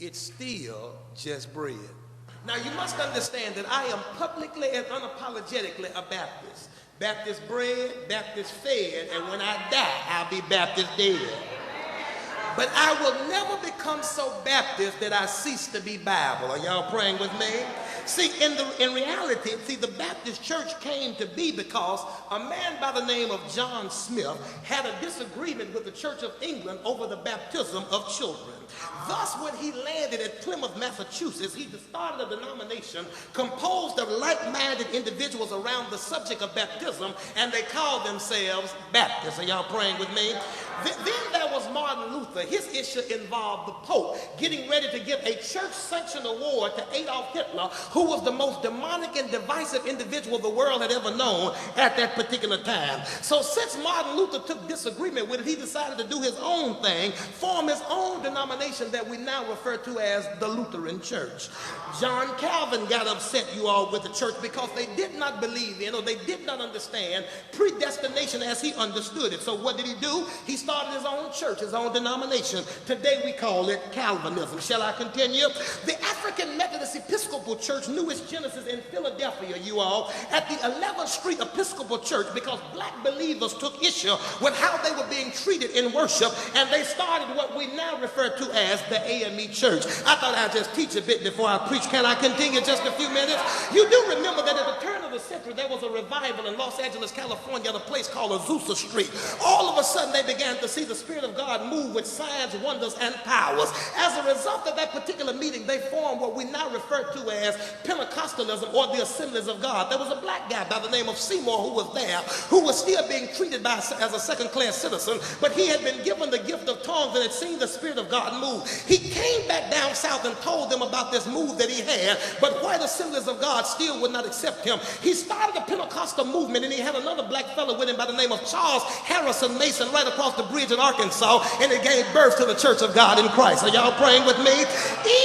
it's still just bread. Now you must understand that I am publicly and unapologetically a Baptist. Baptist bred, Baptist fed, and when I die, I'll be Baptist dead. But I will never become so Baptist that I cease to be Bible. Are y'all praying with me? See, in reality, the Baptist church came to be because a man by the name of John Smith had a disagreement with the Church of England over the baptism of children. Thus, when he landed at Plymouth, Massachusetts, he started a denomination composed of like-minded individuals around the subject of baptism, and they called themselves Baptists. Are y'all praying with me? Then there was Martin Luther. His issue involved the Pope getting ready to give a church-sanctioned award to Adolf Hitler, who was the most demonic and divisive individual the world had ever known at that particular time. So since Martin Luther took disagreement with it, he decided to do his own thing, form his own denomination that we now refer to as the Lutheran Church. John Calvin got upset, you all, with the church because they did not believe in, or they did not understand predestination as he understood it. So what did he do? He started his own church, his own denomination. Today we call it Calvinism. Shall I continue? The African Methodist Episcopal Church knew its genesis in Philadelphia, you all, at the 11th Street Episcopal Church, because black believers took issue with how they were being treated in worship, and they started what we now refer to as the AME Church. I thought I'd just teach a bit before I preach. Can I continue just a few minutes? You do remember that at the turn of the century, there was a revival in Los Angeles, California, at a place called Azusa Street. All of a sudden, they began to see the Spirit of God move with signs, wonders, and powers. As a result of that particular meeting, they formed what we now refer to as Pentecostalism, or the Assemblies of God. There was a black guy by the name of Seymour who was there, who was still being treated as a second-class citizen, but he had been given the gift of tongues and had seen the Spirit of God move. He came back down south and told them about this move that he had, but white Assemblies of God still would not accept him. He started a Pentecostal movement, and he had another black fellow with him by the name of Charles Harrison Mason right across the bridge in Arkansas, and it gave birth to the Church of God in Christ. Are y'all praying with me?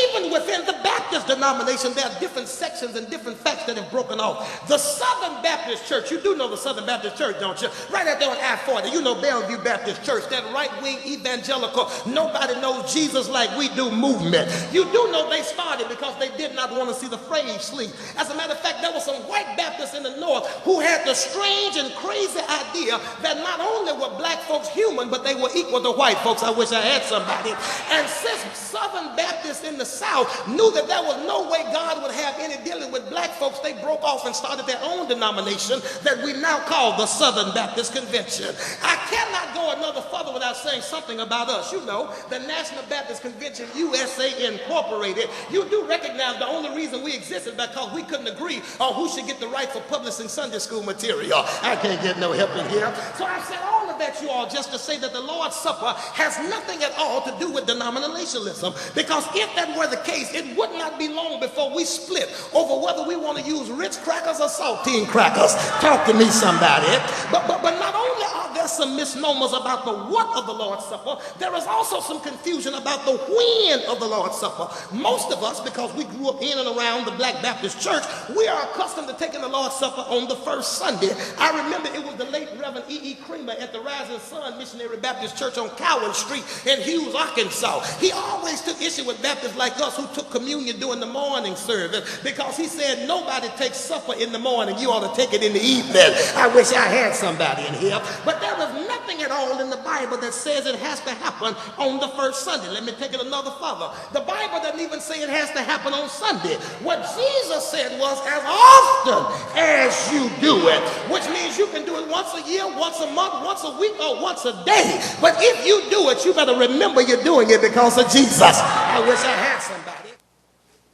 Even within the Baptist denomination, there are different sections and different facts that have broken off. The Southern Baptist Church, you do know the Southern Baptist Church, don't you? Right out there on I-40, you know Bellevue Baptist Church, that right-wing evangelical, nobody knows Jesus like we do movement. You do know they started because they did not want to see the free sleep. As a matter of fact, there were some white Baptists in the North who had the strange and crazy idea that not only were black folks human, but they were equal to white folks. I wish I had somebody. And since Southern Baptists in the South knew that there was no way God would have any dealing with black folks, they broke off and started their own denomination that we now call the Southern Baptist Convention. I cannot go another further without saying something about us. You know, the National Baptist Convention, USA Incorporated. You do recognize the only reason we existed because we couldn't agree on who should get the right for publishing Sunday school material. I can't get no help in here. So I've said all of that, you all, just to say that the Lord's Supper has nothing at all to do with denominationalism, because if that were the case, it would not be long before we split over whether we want to use Ritz crackers or saltine crackers. Talk to me, somebody. But not only are there some misnomers about the what of the Lord's Supper, there is also some confusion about the when of the Lord's Supper. Most of us, because we grew up in and around the Black Baptist Church, we are accustomed to taking the Lord's Supper on the first Sunday. I remember it was the late Reverend E.E. Creamer at the Rising Sun Missionary Baptist Church on Cowan Street in Hughes, Arkansas. He always took issue with Baptists like us who took communion during the morning service, because he said nobody takes supper in the morning, you ought to take it in the evening. I wish I had somebody in here. But there is nothing at all in the Bible that says it has to happen on the first Sunday. Let me take it another further. The Bible doesn't even say it has to happen on Sunday. What Jesus said was, as often as you do it, which means you can do it once a year, once a month, once a week, or once a day. But if you do it, you better remember you're doing it because of Jesus. I wish I had somebody.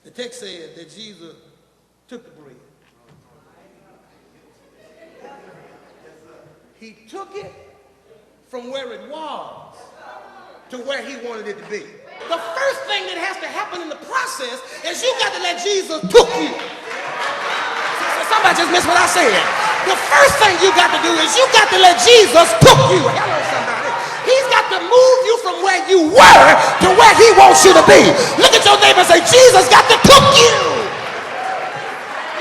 The text said that Jesus took the bread. He took it from where it was to where he wanted it to be. The first thing that has to happen in the process is you got to let Jesus took you. Somebody just missed what I said. The first thing you got to do is you got to let Jesus took you. Hello, somebody. He's got to move you from where you were to where he wants you to be. Look at your neighbor and say, Jesus got to took you.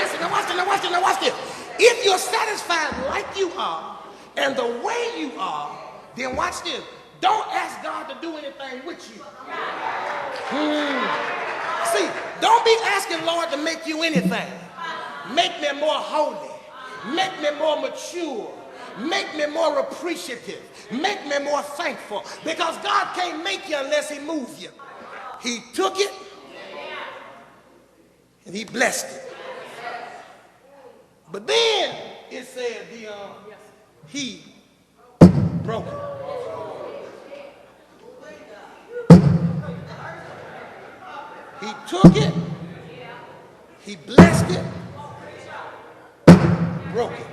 Listen, now watch this. If you're satisfied like you are and the way you are, then watch this. Don't ask God to do anything with you. Don't be asking Lord to make you anything. Make me more holy. Make me more mature. Make me more appreciative. Make me more thankful. Because God can't make you unless he moves you. He took it and he blessed it. But then it said he broke it. He took it, he blessed it, broke it.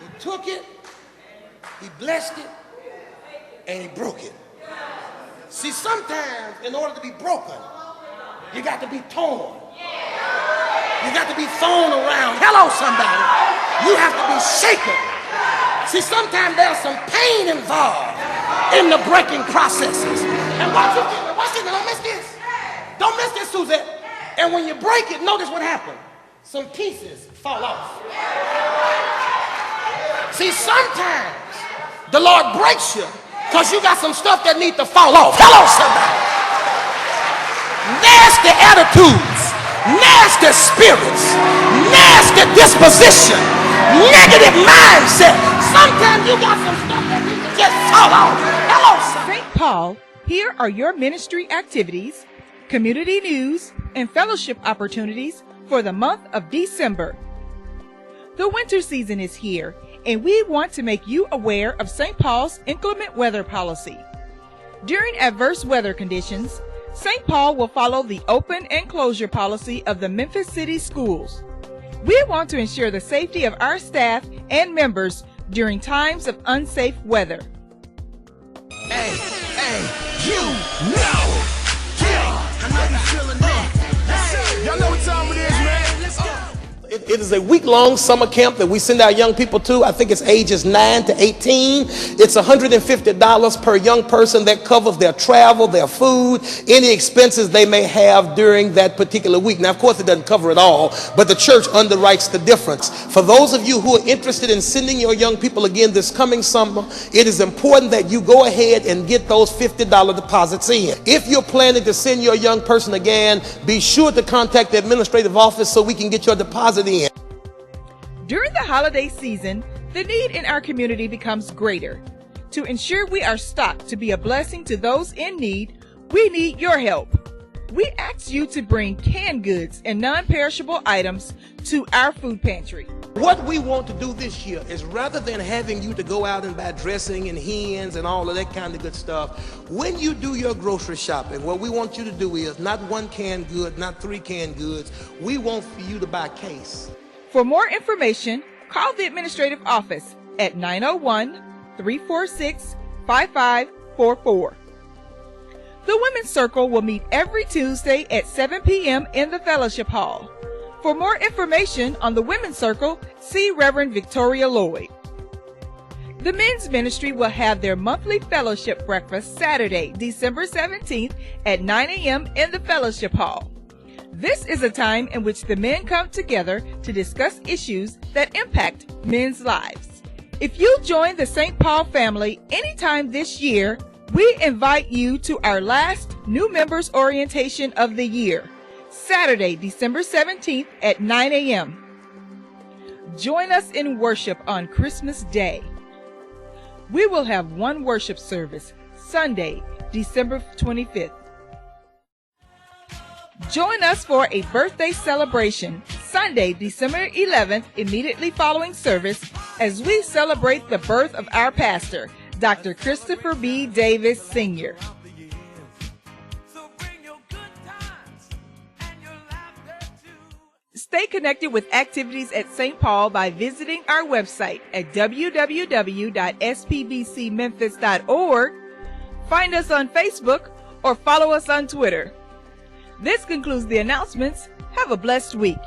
He took it, he blessed it, and he broke it. See, sometimes in order to be broken, you got to be torn. You got to be thrown around. Hello, somebody. You have to be shaken. See, sometimes there's some pain involved in the breaking processes. And watch this, don't miss this. Don't miss this, Suzette. And when you break it, notice what happened. Some pieces fall off. See, sometimes the Lord breaks you because you got some stuff that need to fall off. Hello, somebody. Nasty attitudes, nasty spirits, nasty disposition, negative mindset. Sometimes you got some stuff that needs to just fall off. Hello, somebody. St. Paul, here are your ministry activities, community news, and fellowship opportunities for the month of December. The winter season is here, and we want to make you aware of St. Paul's inclement weather policy. During adverse weather conditions, St. Paul will follow the open and closure policy of the Memphis City Schools. We want to ensure the safety of our staff and members during times of unsafe weather. Hey, you know. I know you feeling that. Y'all know what time it is, man. Let's go. It is a week-long summer camp that we send our young people to. I think it's ages 9 to 18. It's $150 per young person. That covers their travel, their food, any expenses they may have during that particular week. Now, of course, it doesn't cover it all, but the church underwrites the difference. For those of you who are interested in sending your young people again this coming summer, it is important that you go ahead and get those $50 deposits in. If you're planning to send your young person again, be sure to contact the administrative office so we can get your deposit in. During the holiday season, the need in our community becomes greater. To ensure we are stocked to be a blessing to those in need, we need your help. We ask you to bring canned goods and non-perishable items to our food pantry. What we want to do this year is, rather than having you to go out and buy dressing and hens and all of that kind of good stuff, when you do your grocery shopping, what we want you to do is not one canned good, not 3 canned goods. We want for you to buy a case. For more information, call the administrative office at 901-346-5544. The Women's Circle will meet every Tuesday at 7 p.m. in the Fellowship Hall. For more information on the Women's Circle, see Reverend Victoria Lloyd. The Men's Ministry will have their monthly fellowship breakfast Saturday, December 17th at 9 a.m. in the Fellowship Hall. This is a time in which the men come together to discuss issues that impact men's lives. If you join the St. Paul family anytime this year, we invite you to our last new members orientation of the year, Saturday, December 17th at 9 a.m. Join us in worship on Christmas Day. We will have one worship service, Sunday, December 25th. Join us for a birthday celebration, Sunday, December 11th, immediately following service, as we celebrate the birth of our pastor, Dr. Christopher B. Davis, Sr. Stay connected with activities at St. Paul by visiting our website at www.spbcmemphis.org. Find us on Facebook or follow us on Twitter. This concludes the announcements. Have a blessed week.